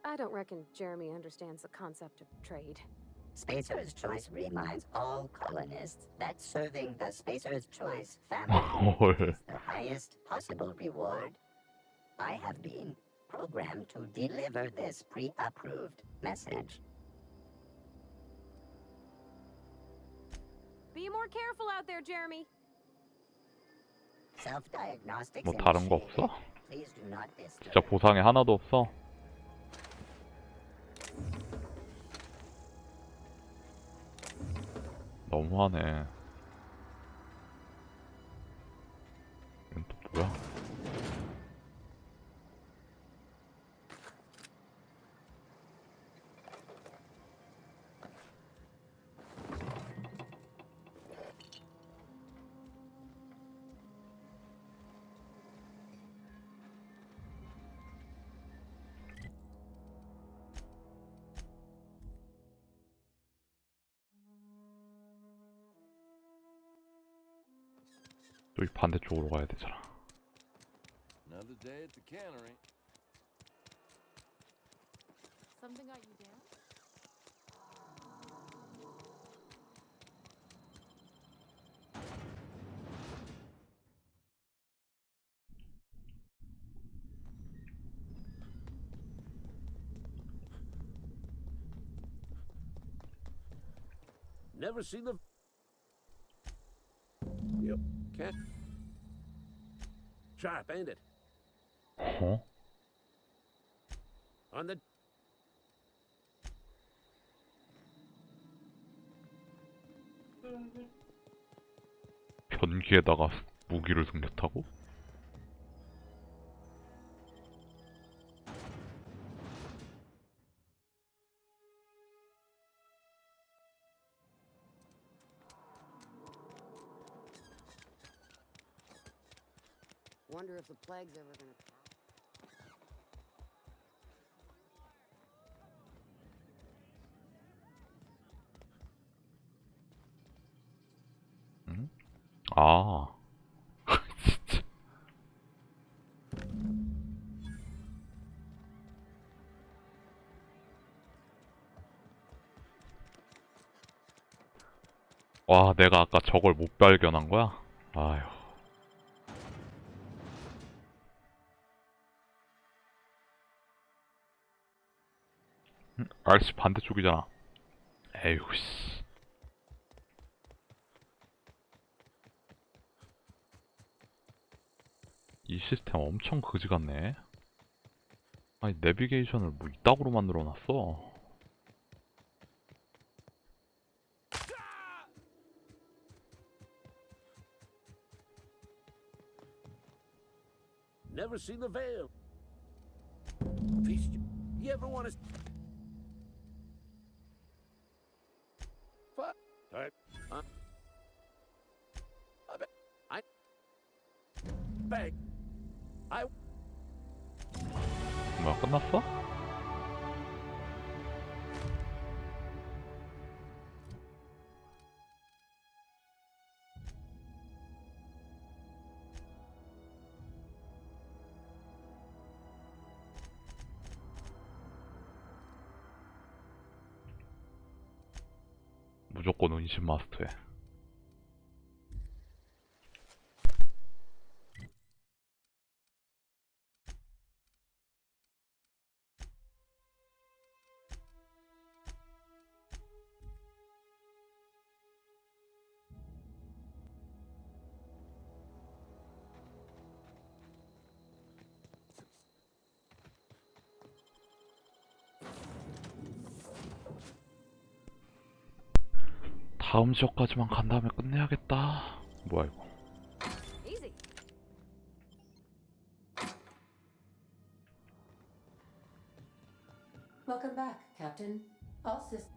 I don't reckon Jeremy understands the concept of trade. Spacer's Choice reminds all colonists that serving the Spacer's Choice family 헐. is the highest possible reward. I have been programmed to deliver this pre-approved message. Be more careful out there, Jeremy. Self-diagnostics 뭐 다른 거 initiated. 없어? Please do not disturb. 진짜 보상이 하나도 없어? 너무하네. 이건 또 뭐야? 또 이 반대쪽으로 가야 되잖아. Another day at the cannery. Something got you down? Never seen the. Yep, cat. Sharp, ain't it? 어? On the. 변기에다가 무기를 숨겼다고? Wonder if the plague's ever gonna pass. 응? 아. 진짜. 와, 내가 아까 저걸 못 발견한 거야? 아휴. RC 반대쪽이잖아. 에휴, 씨. 이 시스템 엄청 그지 같네. 아니, 내비게이션을 뭐 이따구로 만들어 놨어. Never seen the veil. Feast. You ever want to? What? Type. Huh? I. Bag. I. 뭐야, 끝났어? 무조건 은신 마스터해. 다음 지역까지만 간 다음에 끝내야겠다. 뭐야 이거? Easy. Welcome back, Captain. All systems.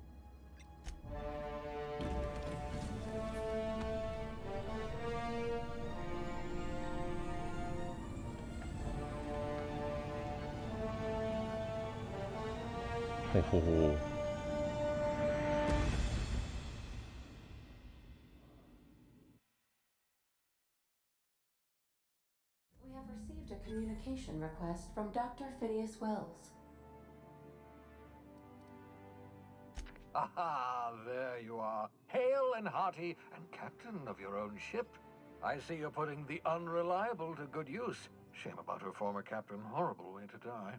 호호호. We have received a communication request from Dr. Phineas Wells. Aha, there you are, hale and hearty and captain of your own ship. I see you're putting the unreliable to good use. Shame about her former captain, horrible way to die.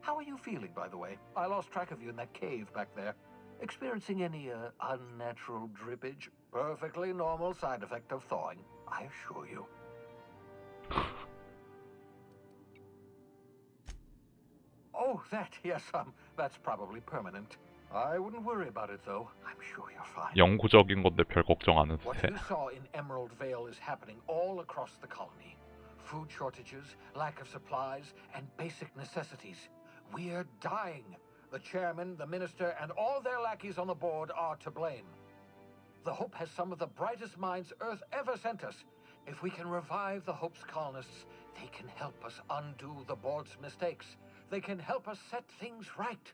How are you feeling, by the way? I lost track of you in that cave back there. Experiencing any unnatural drippage? Perfectly normal side effect of thawing, I assure you. Oh, that, yes, that's probably permanent. I wouldn't worry about it, though. I'm sure you're fine. 영구적인 건데 별 걱정 안 해도 What 돼. you saw in Emerald Vale is happening all across the colony. Food shortages, lack of supplies, and basic necessities. We're dying. The chairman, the minister, and all their lackeys on the board are to blame. The Hope has some of the brightest minds Earth ever sent us. If we can revive the Hope's colonists, they can help us undo the board's mistakes. They can help us set things right.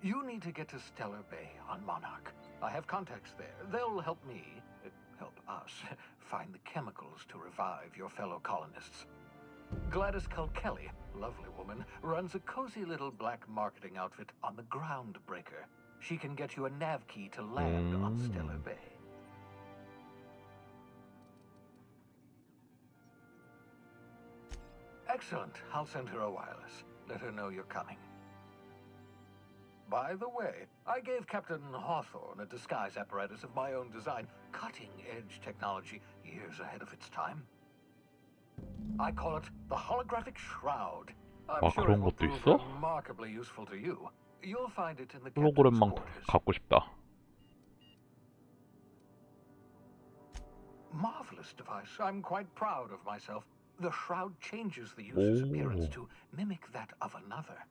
You need to get to Stellar Bay on Monarch. I have contacts there. They'll help me. help us find the chemicals to revive your fellow colonists. Gladys Culkelly, lovely woman, runs a cozy little black marketing outfit on the Groundbreaker. She can get you a nav key to land on Stellar Bay. Excellent. I'll send her a wireless. Let her know you're coming. By the way, I gave Captain Hawthorne a disguise apparatus of my own design, cutting-edge technology, years ahead of its time. I call it the holographic shroud. I'm sure it will prove remarkably useful to you. You'll find it in the captain's 홀로그램망 quarters. 갖고 싶다. Marvelous device. I'm quite proud of myself. The shroud changes the user's appearance to mimic that of another.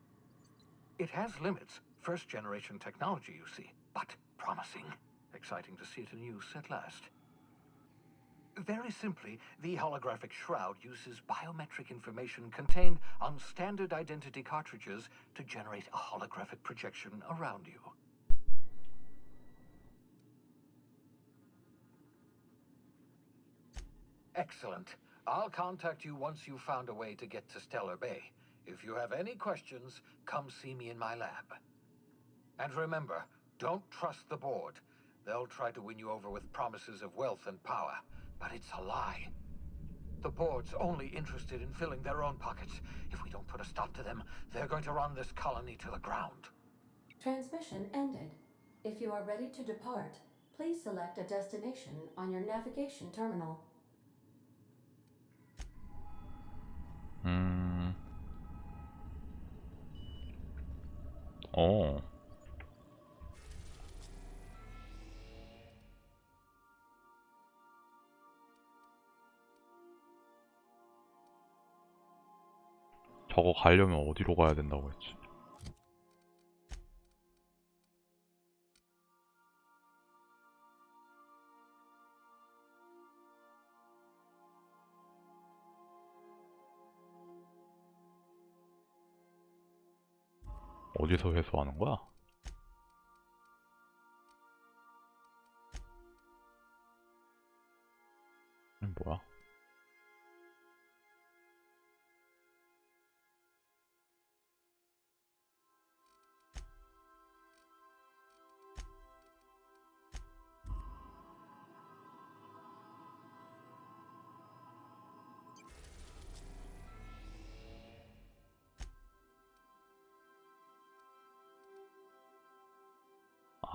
It has limits. First-generation technology, you see, but promising. Exciting to see it in use at last. Very simply, the holographic shroud uses biometric information contained on standard identity cartridges to generate a holographic projection around you. Excellent. I'll contact you once you've found a way to get to Stellar Bay. If you have any questions, come see me in my lab. And remember, don't trust the board. They'll try to win you over with promises of wealth and power, but it's a lie. The board's only interested in filling their own pockets. If we don't put a stop to them, they're going to run this colony to the ground. Transmission ended. If you are ready to depart, please select a destination on your navigation terminal. 저거 가려면 어디로 가야 된다고 했지? 어디서 회수하는 거야? 뭐야?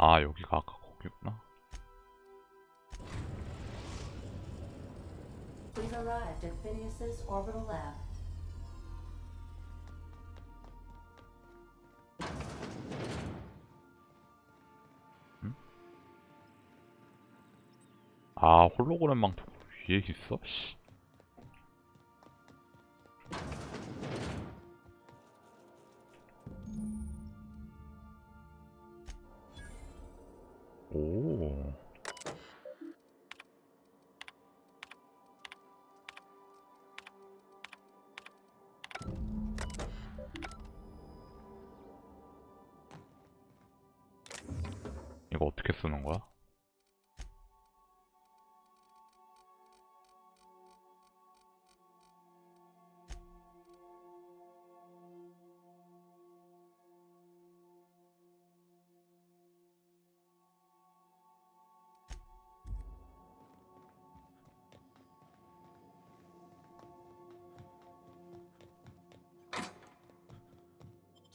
아, 여기가 아까 거기구나. We've arrived at Phineas's orbital lab. 아, 홀로그램망 위에 있어? 씨. 오. 이거 어떻게 쓰는 거야?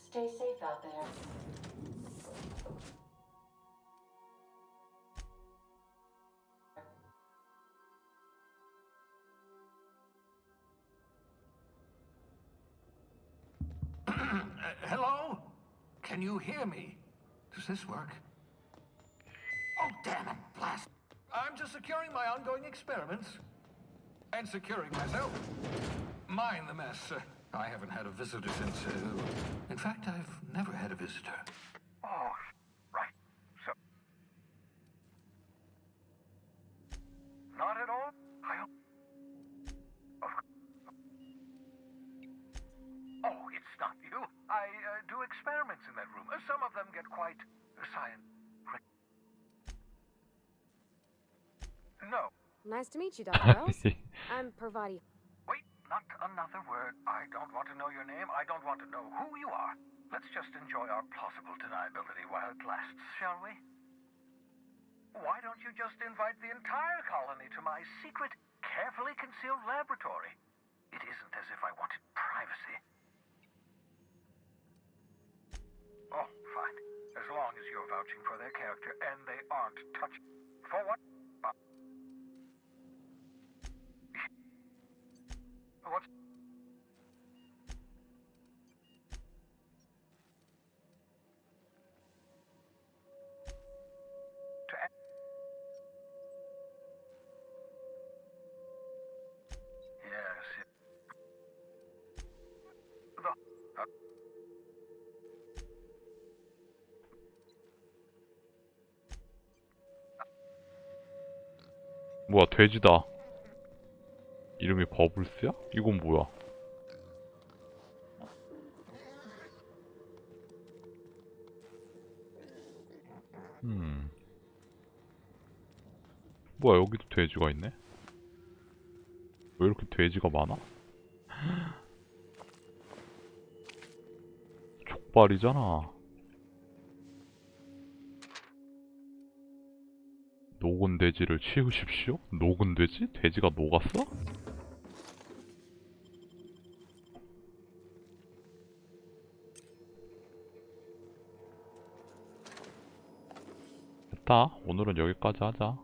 Stay safe out there. Hello? Can you hear me? Does this work? Oh, damn it, blast. I'm just securing my ongoing experiments. And securing myself. Mind the mess. I haven't had a visitor since, in fact, I've never had a visitor. Oh, right. So... Not at all? Oh, it's not you. I do experiments in that room. Some of them get quite scientific. No, Nice to meet you, Dr. Wells. I'm Parvati. Wait, not another word. I don't want to know your name. I don't want to know who you are. Let's just enjoy our plausible deniability while it lasts, shall we? Why don't you just invite the entire colony to my secret, carefully concealed laboratory? It isn't as if I wanted privacy. Oh, fine. As long as you're vouching for their character and they aren't touching. For what? What's... 뭐야, 돼지다. 이름이 버블스야? 이건 뭐야? 뭐야, 여기도 돼지가 있네? 왜 이렇게 돼지가 많아? 족발이잖아. 녹은 돼지를 치우십시오? 녹은 돼지? 돼지가 녹았어? 됐다. 오늘은 여기까지 하자.